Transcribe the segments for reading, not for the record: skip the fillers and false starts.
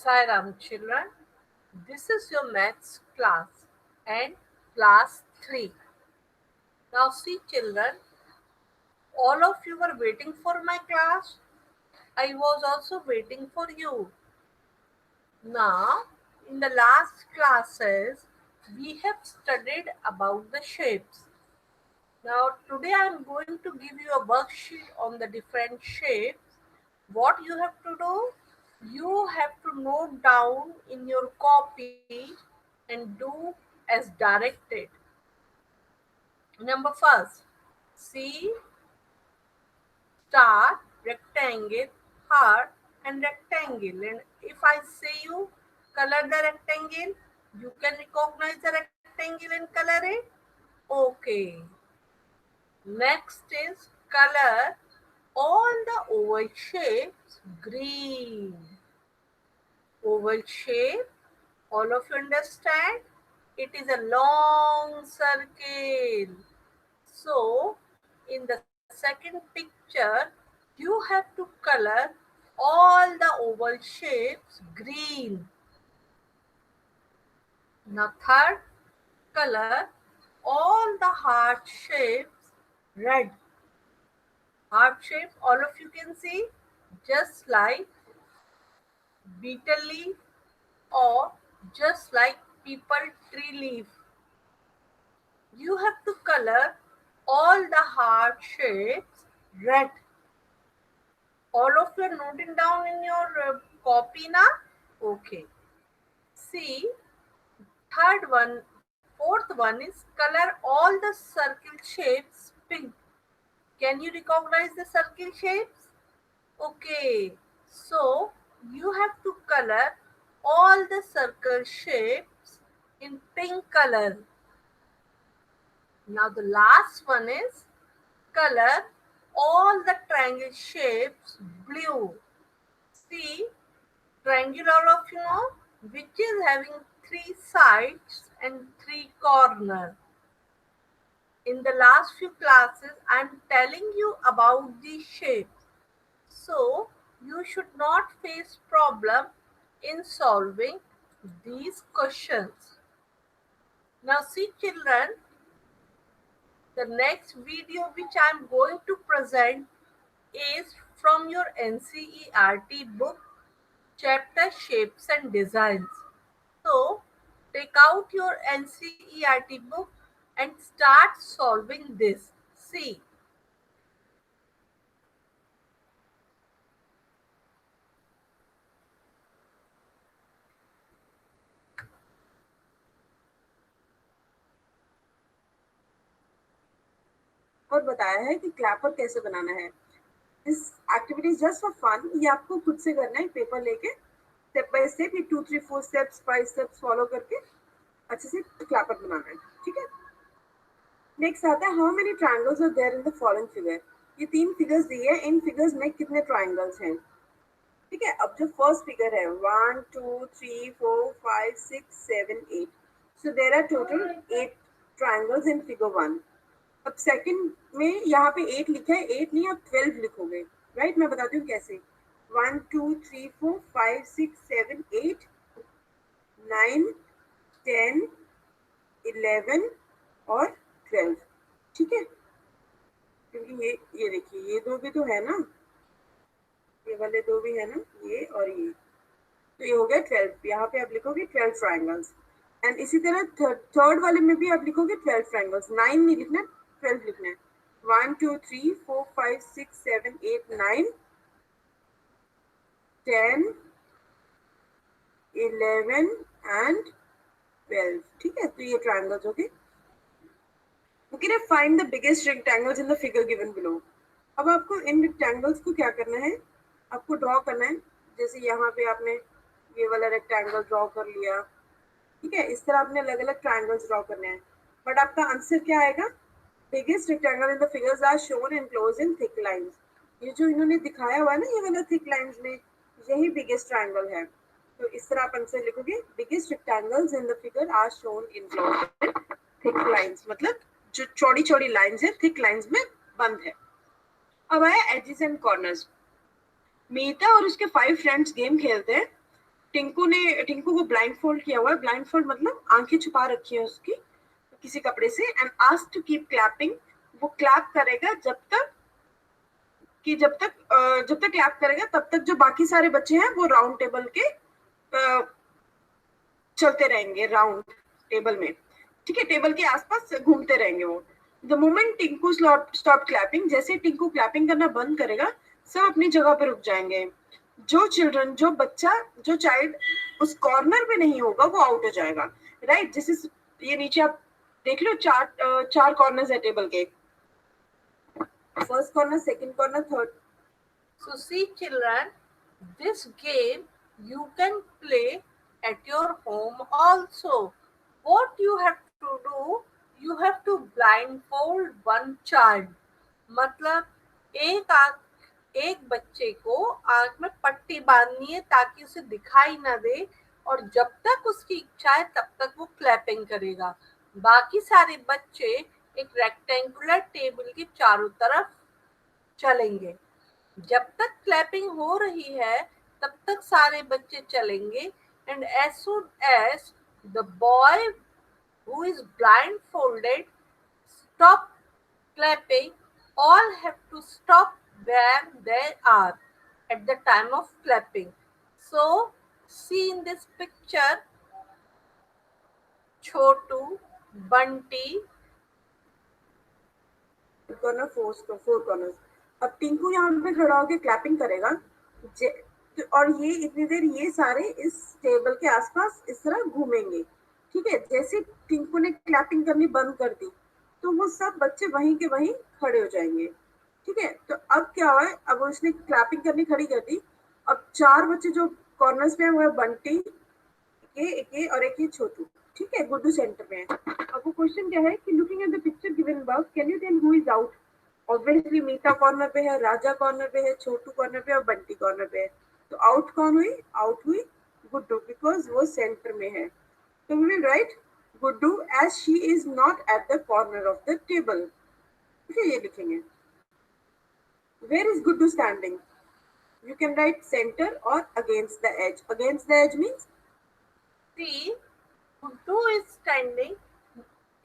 Sairam children, this is your maths class and class 3. Now see children, all of you were waiting for my class. I was also waiting for you. Now, in the last classes, we have studied about the shapes. Now today I am going to give you a worksheet on the different shapes. What you have to do? You have to note down in your copy and do as directed. Number first, see star, rectangle, heart and rectangle. And if I say you color the rectangle, you can recognize the rectangle and color it. Okay. Next is color all the oval shapes green. Oval shape, all of you understand? It is a long circle. So, in the second picture, you have to color all the oval shapes green. Now, third, color all the heart shapes red. Heart shape, all of you can see, just like beetle leaf or just like people tree leaf. You have to color all the heart shapes red. All of you are noting down in your copy now? Okay. See, third one, fourth one is color all the circle shapes pink. Can you recognize the circle shapes? Okay. So, you have to color all the circle shapes in pink color. Now the last one is color all the triangle shapes blue. See, triangle all of you know, which is having 3 sides and 3 corners. In the last few classes, I am telling you about these shapes. So, you should not face problem in solving these questions. Now see children, the next video which I am going to present is from your NCERT book, chapter Shapes and Designs. So, take out your NCERT book and start solving this. See, और बताया है कि Clapper कैसे बनाना है। This activity is just for fun, ये आपको खुद से करना है पेपर लेके स्टेप बाय स्टेप, ये 2 3 4 स्टेप्स 5 स्टेप्स फॉलो करके अच्छे से क्लैपर बनाना है। ठीक है, नेक्स्ट आता है how many triangles are there in the following figure. ये 3 फिगर्स दिए हैं, इन फिगर्स में कितने ट्रायंगल्स हैं। ठीक है, अब जो फर्स्ट फिगर है 1 2 3 4 5 6 7 8, so there are total 8 triangles in figure 1। अब सेकंड में यहाँ पे 8 लिखा है, 8 नहीं आप 12 लिखोगे। राइट, मैं बताती हूँ कैसे। 1 2 3 4 5 6 7 8 9 10 11 और 12। ठीक है, क्योंकि ये देखिए ये दो भी तो है ना, ये वाले दो भी है ना, ये और ये, तो ये हो गया 12। यहाँ पे आप लिखोगे 12 ट्रायंगल्स। एंड इसी तरह थर्ड वाले में भी आप लिखोगे 12 ट्रायंगल्स, 9 नहीं लिखना, 12 लिखना है। 1 2 3 4 5 6 7 8 9 10 11 एंड 12। ठीक है, तो ये ट्रायंगल्स हो गए। Okay, find the biggest rectangles in the figure given below. अब आपको इन रेक्टेंगल्स को क्या करना है, आपको ड्रॉ करना है। जैसे यहाँ पे आपने ये वाला रेक्टेंगल ड्रॉ कर लिया। ठीक है, इस तरह आपने अलग अलग ट्रायंगल्स ड्रॉ करने हैं। बट आपका आंसर क्या आएगा, biggest rectangle in the figures are shown enclose in thick lines. ये जो इन्होंने दिखाया हुआ है ना, ये वाला थिक लाइंस में, यही बिगेस्ट ट्रायंगल है। तो इस तरह आप आंसर लिखोगे, biggest rectangles in the figure are shown enclose in thick lines, मतलब जो चौड़ी चौड़ी लाइंस है थिक लाइंस में बंद है। अब आया एजेस एंड कॉर्नर्स। मीता और उसके 5 फ्रेंड्स गेम खेलते हैं। टिंकू को ब्लाइंड फोल्ड किया हुआ है। ब्लाइंड फोल्ड मतलब आंखें छुपा रखी है उसकी किसी कपड़े से, and asked to keep clapping. वो क्लैप करेगा जब तक क्लैप करेगा तब तक जो बाकी सारे बच्चे हैं वो राउंड टेबल के चलते रहेंगे राउंड टेबल में, ठीक है, टेबल के आसपास घूमते रहेंगे वो। The moment Tinku stop clapping, जैसे टिंकू क्लैपिंग करना बंद करेगा सब अपनी जगह पे रुक जाएंगे। जो चाइल्ड उस कॉर्नर पे नहीं होगा वो आउट हो जाएगा, राइट। ये नीचे आप देख लो, चार कॉर्नर्स है टेबल के, first corner, second corner, third. So see children, this game you can play at your home also. What you have to do, you have to blindfold one child. मतलब एक बच्चे को आंख में पट्टी बांधनी है ताकि उसे दिखाई ना दे, और जब तक उसकी इच्छा है तब तक वो क्लैपिंग करेगा। बाकी सारे बच्चे एक रेक्टेंगुलर टेबल के चारों तरफ चलेंगे। जब तक क्लैपिंग हो रही है तब तक सारे बच्चे चलेंगे, and as soon as the boy who is blindfolded stop clapping, all have to stop where they are at the time of clapping. So see in this picture, Chotu, Bunty, corner, four corners. अब टिंकू यहाँ पे खड़ा होकर clapping करेगा, और ये इतनी देर ये सारे इस टेबल के आसपास इस तरह घूमेंगे, ठीक है। जैसे टिंकू ने क्लैपिंग करनी बंद कर दी तो वो सब बच्चे वहीं के वहीं खड़े हो जाएंगे, ठीक है। तो अब क्या हुआ है, अब उसने क्लैपिंग करनी खड़ी कर दी। अब चार बच्चे जो कॉर्नर्स में है वो है बंटी, ये और एक ये छोटू, ठीक है। गुड्डू सेंटर में है। अब वो क्वेश्चन क्या है कि looking at the picture given above can you tell who is out. Obviously Meeta corner पे है, राजा कॉर्नर पे है, छोटू कॉर्नर पे और बंटी कॉर्नर पे है। तो आउट कौन हुई? आउट हुई गुड्डू, बिकॉज वो सेंटर में है। तो we will write Guddu as she is not at the corner of the table. ये लिखेंगे। Where is Guddu standing? You can write center or against the edge. Against the edge means see, Guddu is standing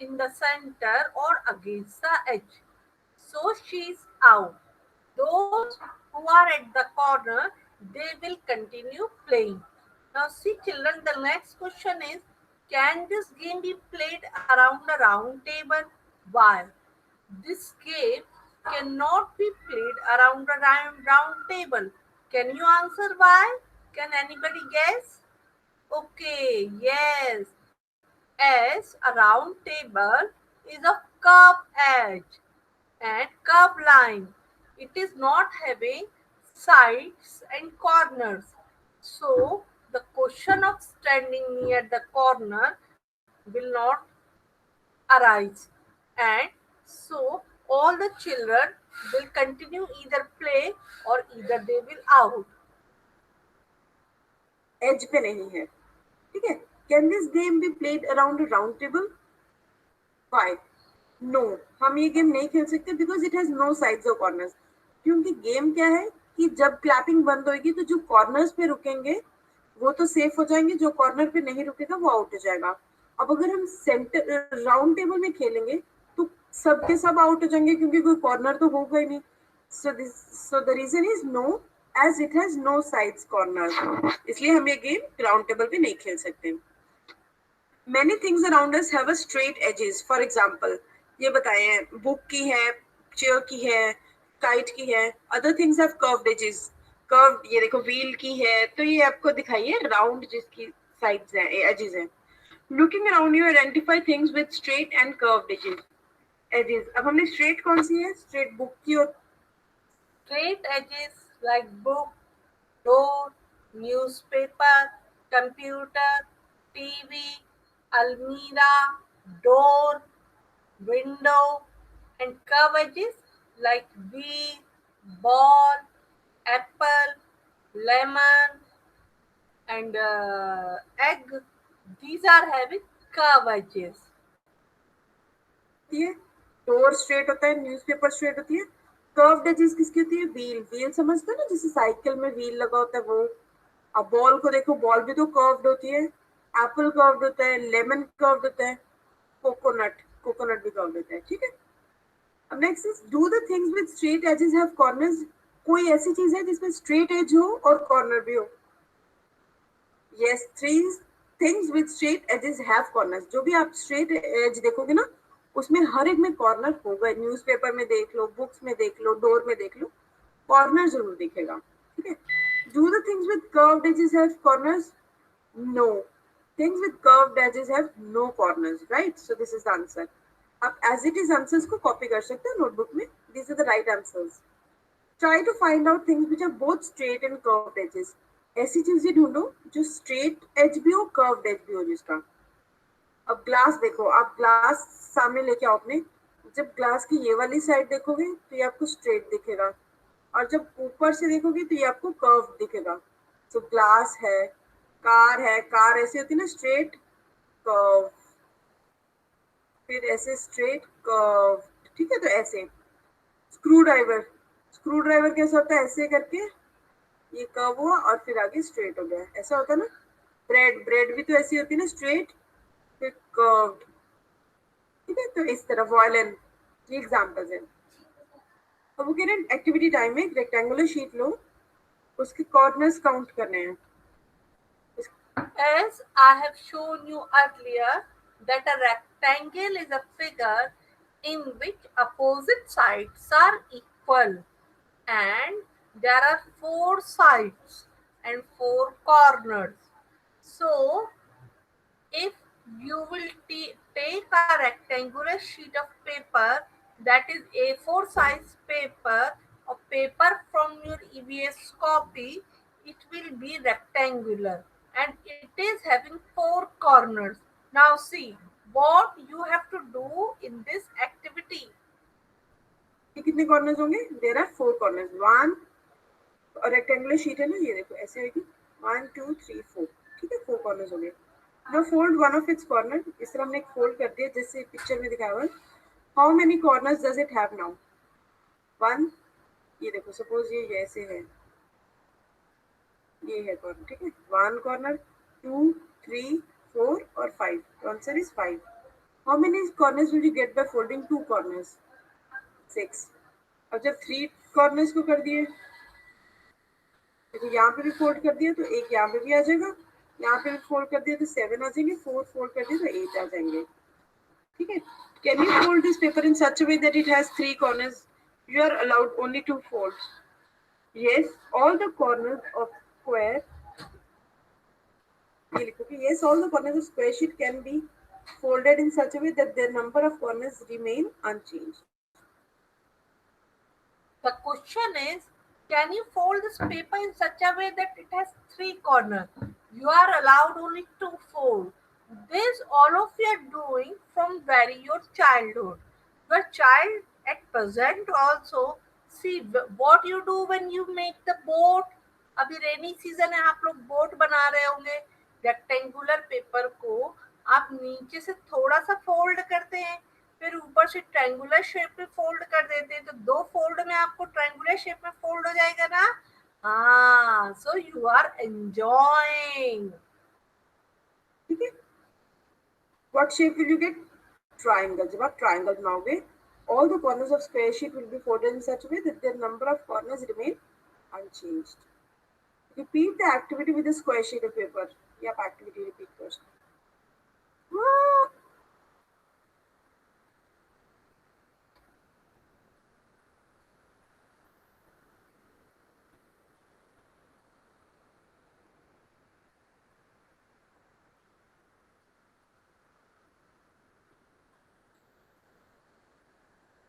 in the center or against the edge, so she is out. Those who are at the corner, they will continue playing. Now see children, the next question is, can this game be played around a round table? Why? This game cannot be played around a round table. Can you answer why? Can anybody guess? Okay, yes. As a round table is a curved edge and curved line. It is not having sides and corners. So the question of standing near the corner will not arise. And so all the children will continue either play or either they will out. edge पे नहीं है, ठीक है। Can this game be played around a round table? Why? No, हम ये game नहीं खेल सकते because it has no sides or corners. क्योंकि गेम क्या है कि जब क्लैपिंग बंद होगी तो जो कॉर्नर्स पे रुकेंगे वो तो सेफ हो जाएंगे, जो कॉर्नर पे नहीं रुकेगा वो आउट हो जाएगा। अब अगर हम सेंटर राउंड टेबल में खेलेंगे तो सबके सब आउट हो जाएंगे क्योंकि कोई कॉर्नर तो होगा ही नहीं। So the reason is no, as it has no sides corner, इसलिए हम ये गेम राउंड टेबल पे नहीं खेल सकते। Many things around us have a straight edges. For example, ये बताए हैं, बुक की है, चेयर की है, काइट की है। Other things have curved edges. Curved, ये देखो व्हील की है, तो ये आपको दिखाइए राउंड जिसकी साइड्स हैं, एजेस हैं। Looking around you identify things with straight and curved edges. Edges. अब हमने straight कौन सी है? Straight बुक की और Straight edges like book, door, newspaper, computer, TV, almirah, door, window, and curved edges like wheel, ball, apple, lemon, and egg. These are having curved edges. होती है, door straight होता है, newspaper straight होती है। Curved edges किसकी होती है? Wheel. Wheel समझते हो ना, जैसे साइकिल में व्हील लगा होता है वो। अब बॉल को देखो, बॉल भी तो कर्व्ड होती है, एप्पल कर्व्ड होता है, लेमन कर्व्ड होता है, कोकोनट भी कर्व्ड होता है, ठीक है। अब next is do the things with straight edges have corners. कोई ऐसी चीज है जिसमें स्ट्रेट एज हो और कॉर्नर भी हो? Yes, three things with straight edges have corners. जो भी आप स्ट्रेट एज देखोगे ना, उसमें हर एक में कॉर्नर होगा। न्यूज़पेपर में देख लो, बुक्स में देख लो, डोर में देख लो, कॉर्नर जरूर दिखेगा, ठीक है। Do the things with curved edges have corners? No, things with curved edges have no corners, right? So this is the answer. आप एज इट इज आंसर्स को कॉपी कर सकते हो नोटबुक में। These are the right answers. Try to find out things which are both straight and curved edges. ऐसी चीजें ढूंढो जो स्ट्रेट एज भी हो, कर्व्ड एज भी हो जिसका। अब ग्लास देखो, आप ग्लास सामने लेके आओ अपने। जब ग्लास की ये वाली साइड देखोगे तो ये आपको स्ट्रेट दिखेगा, और जब ऊपर से देखोगे तो ये आपको कर्व दिखेगा। तो ग्लास है, कार ऐसे होती है ना, स्ट्रेट कर्व, फिर ऐसे स्ट्रेट कर्व, ठीक है। तो ऐसे स्क्रू ड्राइवर कैसा होता है? ऐसे करके ये कर्व हुआ और फिर आगे स्ट्रेट हो गया, ऐसा होता है ना। ब्रेड भी तो ऐसी होती है ना, स्ट्रेट फिर कर्व्ड, ठीक है। तो इस तरह वॉयलिन, ये एग्जांपल्स हैं। अब वो कह रहे हैं एक्टिविटी टाइम में एक रेक्टेंगुलर शीट लो, उसके कॉर्नर्स काउंट करने हैं। As I have shown you earlier, that a rectangle is a figure in which opposite sides are equal and there are four sides and four corners. So, if you will take a rectangular sheet of paper, that is A4 size paper or paper from your EVS copy, it will be rectangular and it is having four corners. Now see what you have to do in this activity. ये कितने corners होंगे? There are four corners. One, और rectangular sheet है ना, ये देखो ऐसे होगी, 1 2 3 4, ठीक है। फोर कॉर्नर्स हो गए। Now fold one of its corner. इस तरह हमने एक फोल्ड कर दिया जैसे पिक्चर में दिखाया हुआ है। How many corners does it have now? One, ये देखो सपोज ये ऐसे है, ये है कॉर्नर, ठीक है। वन कॉर्नर, 2 3 4 और 5। तो answer is 5। How many corners will you get by folding two corners? 6। अब जब थ्री कॉर्नर्स को कर दिए, देखो यहाँ पे भी फोल्ड कर दिया तो एक यहाँ पे भी आ जाएगा, यहाँ पे भी फोल्ड कर दिया तो 7 आ जाएंगे, 4 फोल्ड कर दिया तो 8 आ जाएंगे, ठीक है। Can you fold this paper in such a way that it has 3 corners? You are allowed only 2 folds. Yes, all the corners of square, ये लिखोगे, yes, all the corners of square sheet can be folded in such a way that their number of corners remain unchanged. The question is, can you fold this paper in such a way that it has three corners? You are allowed only to fold. This all of you are doing from very your childhood. Your child at present also see what you do when you make the boat. अभी rainy season है, आप लोग boat बना रहे होंगे। Rectangular paper को आप नीचे से थोड़ा सा फोल्ड करते हैं, फिर ऊपर से ट्रायंगुलर शेप में फोल्ड कर देते हैं, तो दो फोल्ड में आपको ट्रायंगुलर शेप में फोल्ड हो जाएगा ना। हाँ, सो यू आर एंजॉयिंग, ठीक है। What shape will you get? Triangle. जब आप triangle बनाओगे, all the corners of square sheet will be folded in such a way that their number of corners remain unchanged. Repeat the activity with a square sheet of paper. ये आप activity repeat कर सकते हो।